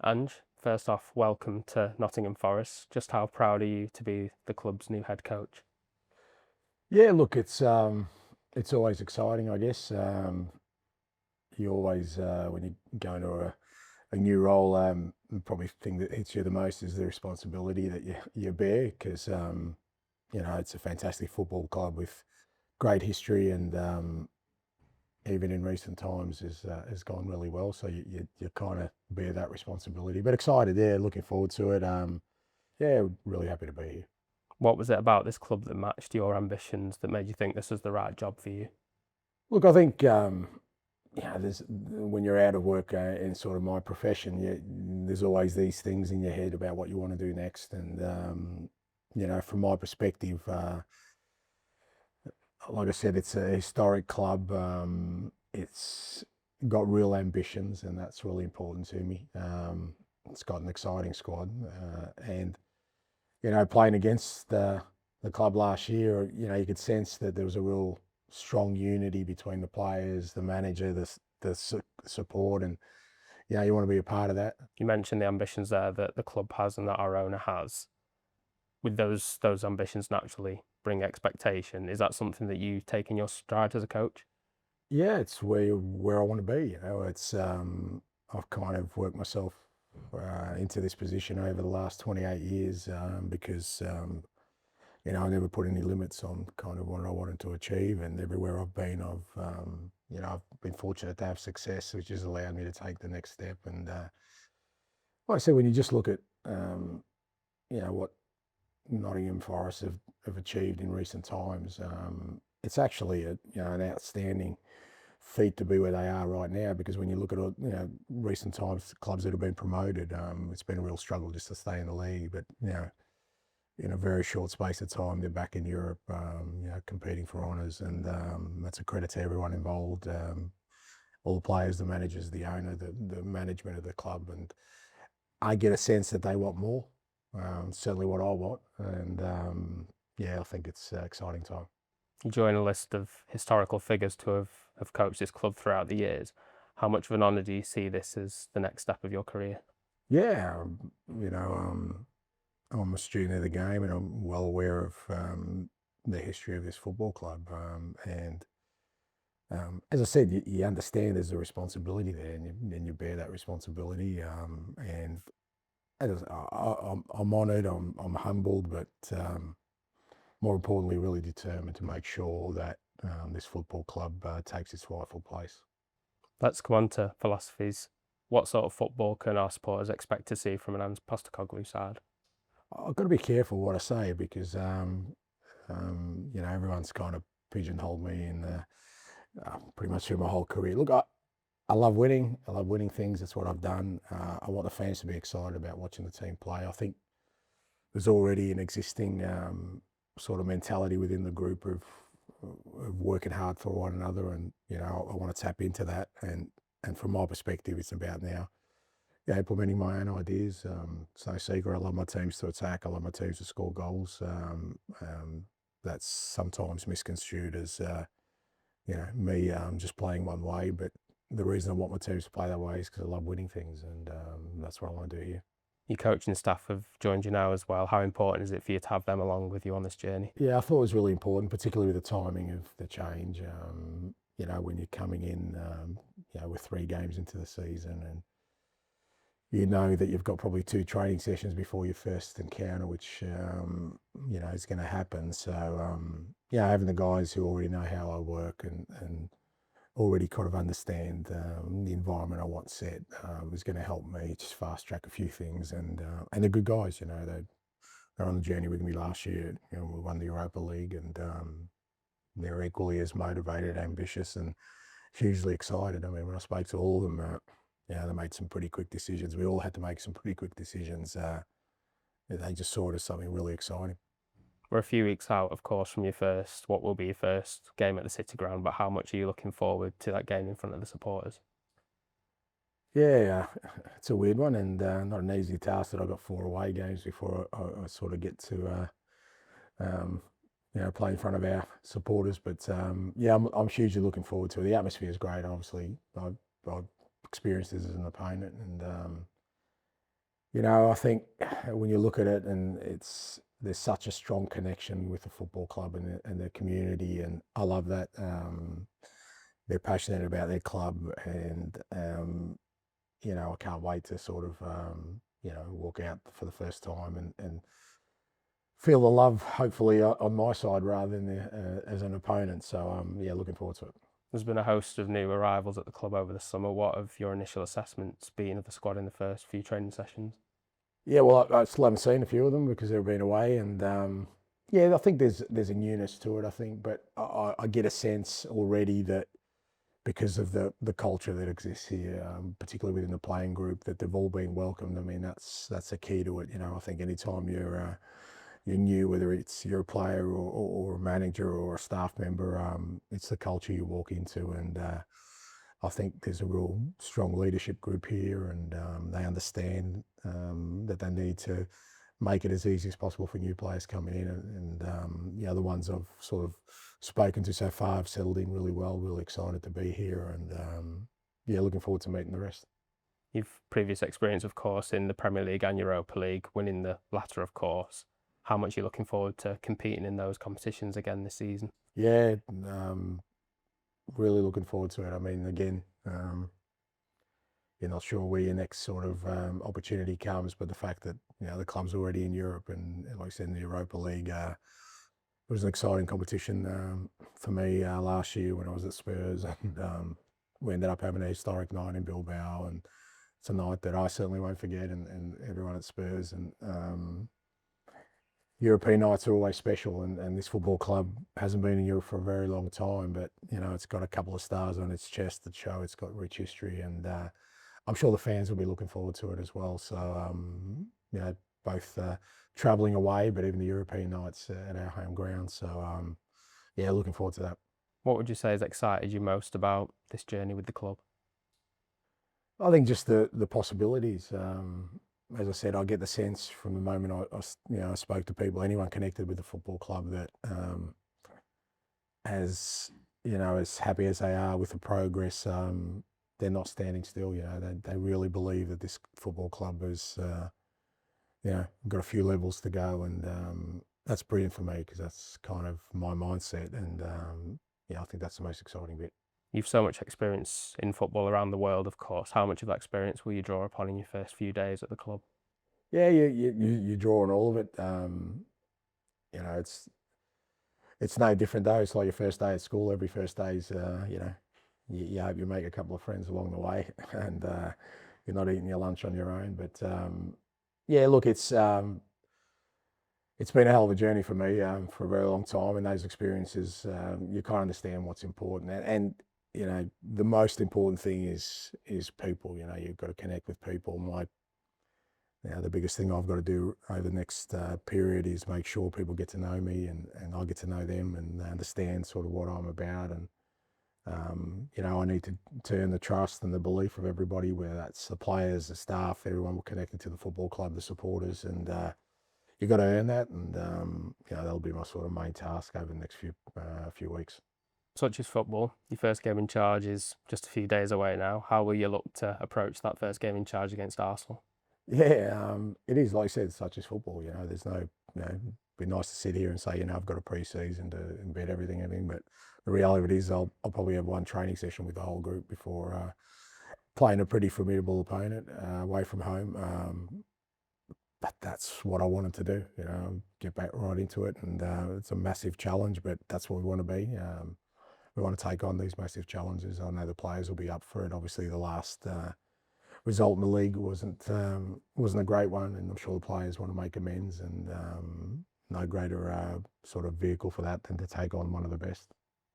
Ange, first off, welcome to Nottingham Forest. Just how proud are you to be the club's new head coach? Yeah, look, it's always exciting, I guess. You always when you go into a new role, the probably thing that hits you the most is the responsibility that you bear because it's a fantastic football club with great history and even in recent times has gone really well. So you kind of bear that responsibility. But excited, yeah, looking forward to it. Yeah, really happy to be here. What was it about this club that matched your ambitions that made you think this was the right job for you? Look, I think there's when you're out of work in sort of my profession, there's always these things in your head about what you want to do next. And from my perspective, like I said, it's a historic club. It's got real ambitions, and that's really important to me. It's got an exciting squad, and playing against the club last year, you could sense that there was a real strong unity between the players, the manager, the support, and you want to be a part of that. You mentioned the ambitions there that the club has and that our owner has. With those ambitions naturally bring expectation. Is that something that you take in your stride as a coach? Yeah, it's where I want to be. It's I've kind of worked myself into this position over the last 28 years because I never put any limits on kind of what I wanted to achieve, and everywhere I've been, I've been fortunate to have success, which has allowed me to take the next step. And like I said, when you just look at what Nottingham Forest have achieved in recent times, it's actually an outstanding feat to be where they are right now. Because when you look at recent times, clubs that have been promoted, it's been a real struggle just to stay in the league. But in a very short space of time, they're back in Europe, competing for honours, and that's a credit to everyone involved, all the players, the managers, the owner, the management of the club, and I get a sense that they want more. Certainly, what I want, and I think it's an exciting time. You join a list of historical figures to have coached this club throughout the years. How much of an honour do you see this as the next step of your career? Yeah, I'm a student of the game, and I'm well aware of the history of this football club, and as I said, you understand there's a responsibility there, and you bear that responsibility. And I'm honoured, I'm humbled, but more importantly, really determined to make sure that this football club takes its rightful place. Let's go on to philosophies. What sort of football can our supporters expect to see from an Ange Postecoglou side? I've got to be careful what I say because everyone's kind of pigeonholed me in pretty much through my whole career. Look, I love winning. I love winning things. That's what I've done. I want the fans to be excited about watching the team play. I think there's already an existing sort of mentality within the group of working hard for one another, and I want to tap into that. And from my perspective, it's about now implementing my own ideas. It's no secret. I love my teams to attack. I love my teams to score goals. That's sometimes misconstrued as me just playing one way, but the reason I want my teams to play that way is because I love winning things, and that's what I want to do here. Your coaching staff have joined you now as well. How important is it for you to have them along with you on this journey? Yeah, I thought it was really important, particularly with the timing of the change. When you're coming in, with 3 games into the season, and you know that you've got probably 2 training sessions before your first encounter, which is going to happen. So having the guys who already know how I work and already kind of understand the environment I want set is going to help me just fast track a few things. And they're good guys. They're on the journey with me last year. We won the Europa League, and they're equally as motivated, ambitious, and hugely excited. I mean, when I spoke to all of them, they made some pretty quick decisions. We all had to make some pretty quick decisions. They just saw it as something really exciting. We're a few weeks out, of course, from what will be your first game at the City Ground, but how much are you looking forward to that game in front of the supporters? Yeah, it's a weird one, and not an easy task that I got 4 away games before I sort of get to play in front of our supporters. But I'm hugely looking forward to it. The atmosphere is great. Obviously, I've experienced this as an opponent, and I think when you look at it, and there's such a strong connection with the football club and the community, and I love that. They're passionate about their club, and I can't wait to sort of walk out for the first time and feel the love, hopefully on my side rather than as an opponent. So yeah, looking forward to it. There's been a host of new arrivals at the club over the summer. What have your initial assessments been of the squad in the first few training sessions? Yeah, well, I still haven't seen a few of them because they've been away, and yeah, I think there's a newness to it. I think, but I get a sense already that because of the culture that exists here, particularly within the playing group, that they've all been welcomed. I mean, that's a key to it. I think anytime you're new, whether you're a player or a manager or a staff member, it's the culture you walk into, and I think there's a real strong leadership group here, and they understand that they need to make it as easy as possible for new players coming in, and the ones I've sort of spoken to so far have settled in really well. Really excited to be here, and yeah, looking forward to meeting the rest. You've previous experience, of course, in the Premier League and Europa League, winning the latter, of course. How much are you looking forward to competing in those competitions again this season? Yeah, really looking forward to it. I mean, again, you're not sure where your next sort of opportunity comes, but the fact that the club's already in Europe, and like I said, in the Europa League, it was an exciting competition for me last year when I was at Spurs, and we ended up having a historic night in Bilbao, and it's a night that I certainly won't forget, and everyone at Spurs, and European nights are always special, and this football club hasn't been in Europe for a very long time, but it's got a couple of stars on its chest that show it's got rich history, and I'm sure the fans will be looking forward to it as well. So both travelling away, but even the European nights at our home ground. So yeah, looking forward to that. What would you say has excited you most about this journey with the club? I think just the possibilities. As I said, I get the sense from the moment I spoke to people, anyone connected with the football club, that as happy as they are with the progress, they're not standing still. They really believe that this football club has got a few levels to go, and that's brilliant for me because that's kind of my mindset, and I think that's the most exciting bit. You've so much experience in football around the world, of course. How much of that experience will you draw upon in your first few days at the club? Yeah, you draw on all of it. It's no different though. It's like your first day at school. Every first day's you hope you make a couple of friends along the way, and you're not eating your lunch on your own. But yeah, look, it's been a hell of a journey for me for a very long time. And those experiences, you kind of understand what's important, and the most important thing is people. You've got to connect with people. The biggest thing I've got to do over the next period is make sure people get to know me, and I get to know them, and they understand sort of what I'm about. And I need to earn the trust and the belief of everybody, whether that's the players, the staff, everyone connected to the football club, the supporters, and you've got to earn that. And that'll be my sort of main task over the next few weeks. Such is football. Your first game in charge is just a few days away now. How will you look to approach that first game in charge against Arsenal? Yeah, it is, like I said, such as football. There's no, it'd be nice to sit here and say, I've got a pre-season to embed everything. But the reality of it is, I'll probably have one training session with the whole group before playing a pretty formidable opponent away from home. But that's what I wanted to do, get back right into it. And it's a massive challenge, but that's what we want to be. We want to take on these massive challenges. I know the players will be up for it. Obviously, the last result in the league wasn't a great one, and I'm sure the players want to make amends, and no greater sort of vehicle for that than to take on one of the best.